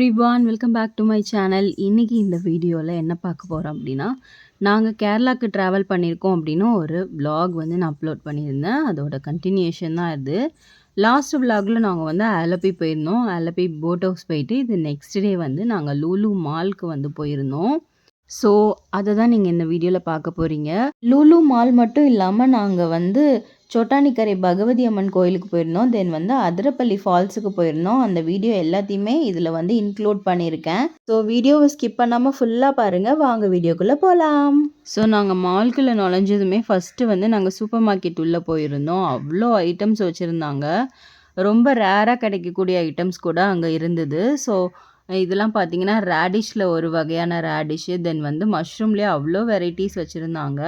Everyone welcome back to my channel. இன்னைக்கு இந்த வீடியோவில் என்ன பார்க்க போகிறோம் அப்படின்னா, நாங்கள் கேரளாவுக்கு ட்ராவல் பண்ணியிருக்கோம் அப்படின்னு ஒரு vlog வந்து நான் அப்லோட் பண்ணியிருந்தேன். அதோட கண்டினியூஷன் தான் இது. லாஸ்ட் vlogல நாங்கள் வந்து ஆலப்பி போயிருந்தோம். ஆலப்பி போட் ஹவுஸ் போயிட்டு இது நெக்ஸ்ட் டே வந்து நாங்கள் லூலு மால்க்கு வந்து போயிருந்தோம். ஸோ அதை தான் நீங்கள் இந்த வீடியோவில் பார்க்க போகிறீங்க. லூலு மால் மட்டும் இல்லாமல் நாங்கள் வந்து சோட்டானிக்கரை பகவதி அம்மன் கோயிலுக்கு போயிருந்தோம். தென் வந்து அதிரப்பள்ளி ஃபால்ஸுக்கு போயிருந்தோம். அந்த வீடியோ எல்லாத்தையுமே இதில் வந்து இன்க்ளூட் பண்ணியிருக்கேன். ஸோ வீடியோவை ஸ்கிப் பண்ணாமல் ஃபுல்லாக பாருங்கள். வாங்க வீடியோக்குள்ளே போகலாம். ஸோ நாங்கள் மால்குள்ளே நுழைஞ்சதுமே ஃபஸ்ட்டு வந்து நாங்கள் சூப்பர் மார்க்கெட் உள்ளே போயிருந்தோம். அவ்வளோ ஐட்டம்ஸ் வச்சுருந்தாங்க. ரொம்ப ரேராக கிடைக்கக்கூடிய ஐட்டம்ஸ் கூட அங்கே இருந்தது. ஸோ இதெல்லாம் பார்த்தீங்கன்னா ரேடிஷில் ஒரு வகையான ரேடிஷு, தென் வந்து மஷ்ரூம்லேயே அவ்வளோ வெரைட்டிஸ் வச்சுருந்தாங்க.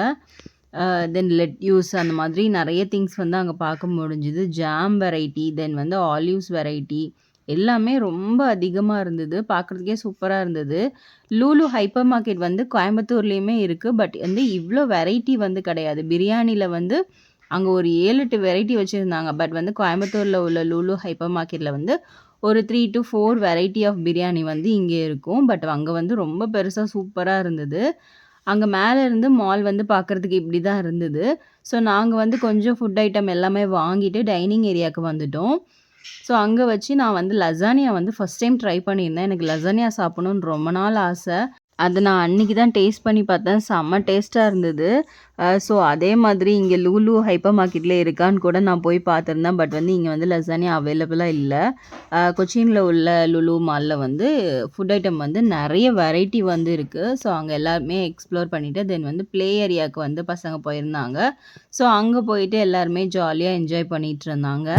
தென் லெட்யூஸ் அந்த மாதிரி நிறைய திங்ஸ் வந்து அங்கே பார்க்க முடிஞ்சுது. ஜாம் வெரைட்டி, தென் வந்து ஆலிவ்ஸ் வெரைட்டி எல்லாமே ரொம்ப அதிகமாக இருந்தது. பார்க்குறதுக்கே சூப்பராக இருந்தது. லூலு ஹைப்பர் மார்க்கெட் வந்து கோயம்புத்தூர்லேயுமே இருக்குது. பட் வந்து இவ்வளோ வெரைட்டி வந்து கிடையாது. பிரியாணியில் வந்து அங்கே ஒரு 7-8 வெரைட்டி வச்சுருந்தாங்க. பட் வந்து கோயம்புத்தூரில் உள்ள லூலு ஹைப்பர் மார்க்கெட்டில் வந்து ஒரு 3 to 4 வெரைட்டி ஆஃப் பிரியாணி வந்து இங்கே இருக்கும். பட் அங்கே வந்து ரொம்ப பெருசாக சூப்பராக இருந்தது. அங்கே மேலே இருந்து மால் வந்து பார்க்குறதுக்கு இப்படி தான் இருந்தது. ஸோ நாங்கள் வந்து கொஞ்சம் ஃபுட் ஐட்டம் எல்லாமே வாங்கிட்டு டைனிங் ஏரியாவுக்கு வந்துட்டோம். ஸோ அங்கே வச்சு நான் வந்து லசானியா வந்து ஃபஸ்ட் டைம் ட்ரை பண்ணியிருந்தேன். எனக்கு லசானியா சாப்பிடணுன்னு ரொம்ப நாள் ஆசை. அதை நான் அன்றைக்கி தான் டேஸ்ட் பண்ணி பார்த்தேன். செம்ம டேஸ்ட்டாக இருந்தது. ஸோ அதே மாதிரி இங்கே லூலு ஹைப்பர் மார்க்கெட்டில் இருக்கான்னு கூட நான் போய் பார்த்துருந்தேன். பட் வந்து இங்கே வந்து லசானியா அவைலபிளாக இல்லை. கொச்சினில் உள்ள லுலு மாலில் வந்து ஃபுட் ஐட்டம் வந்து நிறைய வெரைட்டி வந்து இருக்குது. ஸோ அங்கே எல்லாருமே எக்ஸ்ப்ளோர் பண்ணிவிட்டு தென் வந்து ப்ளே ஏரியாவுக்கு வந்து பசங்க போயிருந்தாங்க. ஸோ அங்கே போயிட்டு எல்லாருமே ஜாலியாக என்ஜாய் பண்ணிகிட்டு இருந்தாங்க.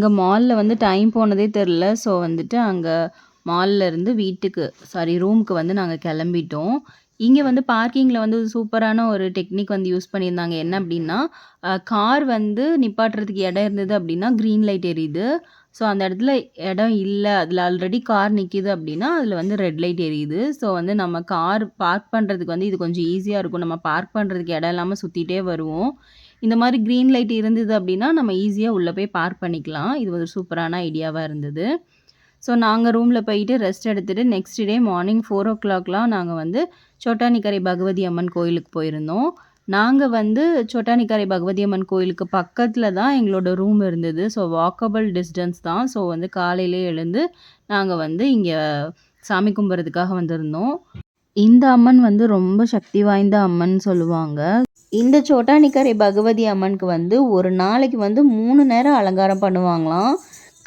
அங்கே மாலில் வந்து டைம் போனதே தெரில. ஸோ வந்துட்டு அங்கே மாலில் இருந்து ரூமுக்கு வந்து நாங்கள் கிளம்பிட்டோம். இங்கே வந்து பார்க்கிங்கில் வந்து சூப்பரான ஒரு டெக்னிக் வந்து யூஸ் பண்ணியிருந்தாங்க. என்ன அப்படின்னா, கார் வந்து நிப்பாட்டுறதுக்கு இடம் இருந்தது அப்படின்னா க்ரீன் லைட் எரியுது. ஸோ அந்த இடத்துல இடம் இல்லை, அதில் ஆல்ரெடி கார் நிற்கிது அப்படின்னா அதில் வந்து ரெட் லைட் எரியுது. ஸோ வந்து நம்ம கார் பார்க் பண்ணுறதுக்கு வந்து இது கொஞ்சம் ஈஸியாக இருக்கும். நம்ம பார்க் பண்ணுறதுக்கு இடம் இல்லாமல் சுற்றிட்டே வருவோம். இந்த மாதிரி க்ரீன் லைட் இருந்தது அப்படின்னா நம்ம ஈஸியாக உள்ளே போய் பார்க் பண்ணிக்கலாம். இது ஒரு சூப்பரான ஐடியாவாக இருந்தது. ஸோ நாங்கள் ரூமில் போயிட்டு ரெஸ்ட் எடுத்துகிட்டு நெக்ஸ்ட் டே மார்னிங் 4 o'clockலாம் நாங்கள் வந்து சோட்டானிக்கரை பகவதி அம்மன் கோயிலுக்கு போயிருந்தோம். நாங்கள் வந்து சோட்டானிக்கரை பகவதி அம்மன் கோயிலுக்கு பக்கத்தில் தான் எங்களோட ரூம் இருந்தது. ஸோ வாக்கபிள் டிஸ்டன்ஸ் தான். ஸோ வந்து காலையிலே எழுந்து நாங்கள் வந்து இங்கே சாமி கும்பிட்றதுக்காக வந்திருந்தோம். இந்த அம்மன் வந்து ரொம்ப சக்தி வாய்ந்த அம்மன் சொல்லுவாங்க. இந்த சோட்டானிக்கரை பகவதி அம்மனுக்கு வந்து ஒரு நாளைக்கு வந்து 3 நேரம் அலங்காரம் பண்ணுவாங்களாம்.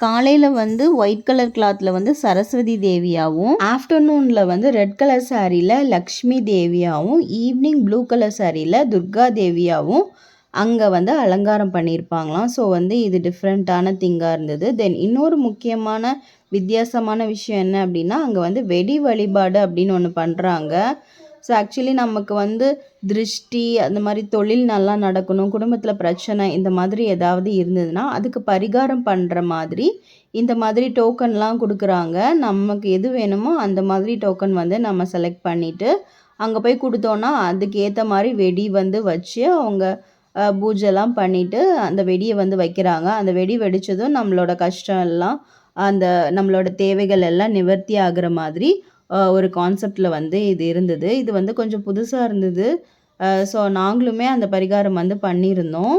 காலையில் வந்து ஒயிட் கலர் கிளாத்தில் வந்து சரஸ்வதி தேவியாகவும், ஆஃப்டர்நூனில் வந்து ரெட் கலர் சாரியில் லக்ஷ்மி தேவியாகவும், ஈவினிங் ப்ளூ கலர் சாரியில் துர்கா தேவியாகவும் அங்கே வந்து அலங்காரம் பண்ணியிருப்பாங்களாம். ஸோ வந்து இது டிஃப்ரெண்ட்டான திங்காக இருந்தது. தென் இன்னொரு முக்கியமான வித்தியாசமான விஷயம் என்ன அப்படின்னா, அங்கே வந்து வெடி வழிபாடு அப்படின்னு ஒன்று பண்ணுறாங்க. ஸோ ஆக்சுவலி நமக்கு வந்து திருஷ்டி அந்த மாதிரி தொழில் நல்லா நடக்கணும், குடும்பத்தில் பிரச்சனை இந்த மாதிரி ஏதாவது இருந்ததுன்னா அதுக்கு பரிகாரம் பண்ணுற மாதிரி இந்த மாதிரி டோக்கன்லாம் கொடுக்குறாங்க. நமக்கு எது வேணுமோ அந்த மாதிரி டோக்கன் வந்து நம்ம செலக்ட் பண்ணிவிட்டு அங்கே போய் கொடுத்தோன்னா அதுக்கு ஏற்ற மாதிரி வெடி வந்து வச்சு அவங்க பூஜைலாம் பண்ணிவிட்டு அந்த வெடியை வந்து வைக்கிறாங்க. அந்த வெடி வெடித்ததும் நம்மளோட கஷ்டம் எல்லாம் அந்த நம்மளோட தேவைகள் எல்லாம் நிவர்த்தி ஆகிற மாதிரி ஒரு கான்செப்டில் வந்து இது இருந்தது. இது வந்து கொஞ்சம் புதுசாக இருந்தது. ஸோ நாங்களுமே அந்த பரிகாரம் வந்து பண்ணியிருந்தோம்.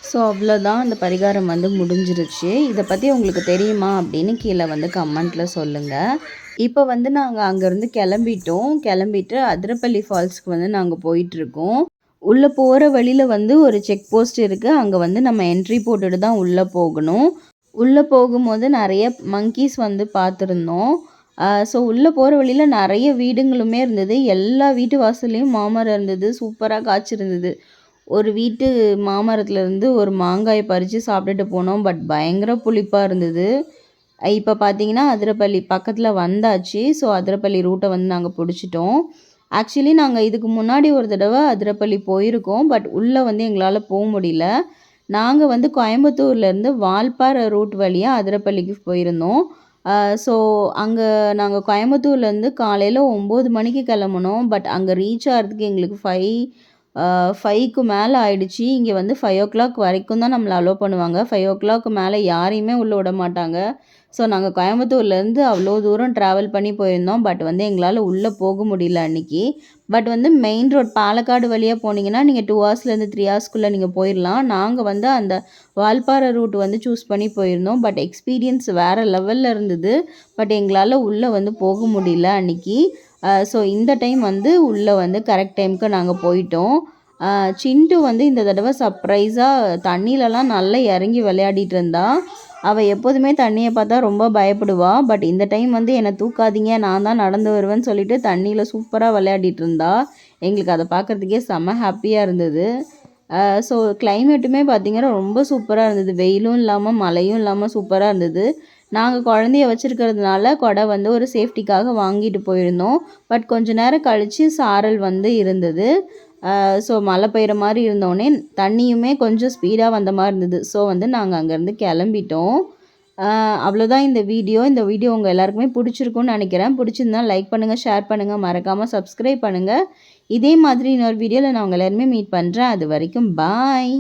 ஸோ அவ்வளோதான், அந்த பரிகாரம் வந்து முடிஞ்சிருச்சு. இதை பற்றி உங்களுக்கு தெரியுமா அப்படின்னு கீழே வந்து கமெண்ட்டில் சொல்லுங்கள். இப்போ வந்து நாங்கள் அங்கேருந்து கிளம்பிட்டு அதிரப்பள்ளி ஃபால்ஸ்க்கு வந்து நாங்கள் போயிட்டுருக்கோம். உள்ளே போகிற வழியில் வந்து ஒரு செக் போஸ்ட் இருக்குது. அங்கே வந்து நம்ம என்ட்ரி போட்டுட்டு தான் உள்ளே போகணும். உள்ளே போகும்போது நிறைய மங்கீஸ் வந்து பார்த்துருந்தோம். ஸோ உள்ளே போகிற வழியில் நிறைய வீடுங்களுமே இருந்தது. எல்லா வீட்டு வாசல்லையும் மாமரம் இருந்தது. சூப்பராக காய்ச்சிருந்தது. ஒரு வீட்டு மாமரத்துலேருந்து ஒரு மாங்காய் பறித்து சாப்பிட்டுட்டு போனோம். பட் பயங்கர புளிப்பாக இருந்தது. இப்போ பார்த்தீங்கன்னா அதிரப்பள்ளி பக்கத்தில் வந்தாச்சு. ஸோ அதிரப்பள்ளி ரூட்டை வந்து நாங்கள் பிடிச்சிட்டோம். ஆக்சுவலி நாங்கள் இதுக்கு முன்னாடி ஒரு தடவை அதிரப்பள்ளி போயிருக்கோம். பட் உள்ளே வந்து எங்களால் போக முடியல. நாங்கள் வந்து கோயம்புத்தூர்லேருந்து வால்பாறை ரூட் வழியாக அதிரப்பள்ளிக்கு போயிருந்தோம். ஸோ அங்கே நாங்கள் கோயம்புத்தூர்லேருந்து காலையில் 9 மணிக்கு கிளம்புனோம். பட் அங்கே ரீச் ஆகிறதுக்கு எங்களுக்கு 5க்கு மேலே ஆயிடுச்சு. இங்கே வந்து 5:00 வரைக்கும் தான் நம்மளை அலோவ் பண்ணுவாங்க. 5:00 மேலே யாரையுமே உள்ளே விட மாட்டாங்க. ஸோ நாங்கள் கோயம்புத்தூர்லேருந்து அவ்வளோ தூரம் ட்ராவல் பண்ணி போயிருந்தோம். பட் வந்து எங்களால் உள்ளே போக முடியல அன்றைக்கி. பட் வந்து மெயின் ரோட் பாலக்காடு வழியாக போனீங்கன்னா நீங்கள் 2 ஹவர்ஸ்லேருந்து 3 ஹவர்ஸ்க்குள்ளே நீங்கள் போயிடலாம். நாங்கள் வந்து அந்த வால்பாறை ரூட் வந்து சூஸ் பண்ணி போயிருந்தோம். பட் எக்ஸ்பீரியன்ஸ் வேறு லெவலில் இருந்தது. பட் எங்களால் உள்ளே வந்து போக முடியல அன்றைக்கி. ஸோ இந்த டைம் வந்து உள்ளே வந்து கரெக்ட் டைமுக்கு நாங்கள் போயிட்டோம். சிண்டு வந்து இந்த தடவை சர்ப்ரைஸாக தண்ணியிலலாம் நல்லா இறங்கி விளையாடிட்டு இருந்தா. அவள் எப்போதுமே தண்ணியை பார்த்தா ரொம்ப பயப்படுவா. பட் இந்த டைம் வந்து என்னை தூக்காதீங்க, நான் தான் நடந்து வருவேன்னு சொல்லிட்டு தண்ணியில் சூப்பராக விளையாடிட்டு இருந்தா. எங்களுக்கு அதை பார்க்குறதுக்கே செம்ம ஹாப்பியாக இருந்தது. ஸோ கிளைமேட்டுமே பார்த்திங்கன்னா ரொம்ப சூப்பராக இருந்தது. வெயிலும் இல்லாமல் மழையும் இல்லாமல் சூப்பராக இருந்தது. நாங்கள் குழந்தைய வச்சுருக்கிறதுனால கொடை வந்து ஒரு சேஃப்டிக்காக வாங்கிட்டு போயிருந்தோம். பட் கொஞ்ச நேரம் கழித்து சாரல் வந்து இருந்தது. ஸோ மழை பெய்கிற மாதிரி இருந்தோடனே தண்ணியுமே கொஞ்சம் ஸ்பீடாக வந்த மாதிரி இருந்தது. ஸோ வந்து நாங்கள் அங்கேருந்து கிளம்பிட்டோம். அவ்வளோதான் இந்த வீடியோ. இந்த வீடியோ உங்கள் எல்லாருக்குமே பிடிச்சிருக்குன்னு நினைக்கிறேன். பிடிச்சிருந்தா லைக் பண்ணுங்கள், ஷேர் பண்ணுங்கள், மறக்காமல் சப்ஸ்கிரைப் பண்ணுங்கள். இதே மாதிரி இன்னொரு வீடியோவில் நான் உங்கள் எல்லாருமே மீட் பண்ணுறேன். அது வரைக்கும் பாய்.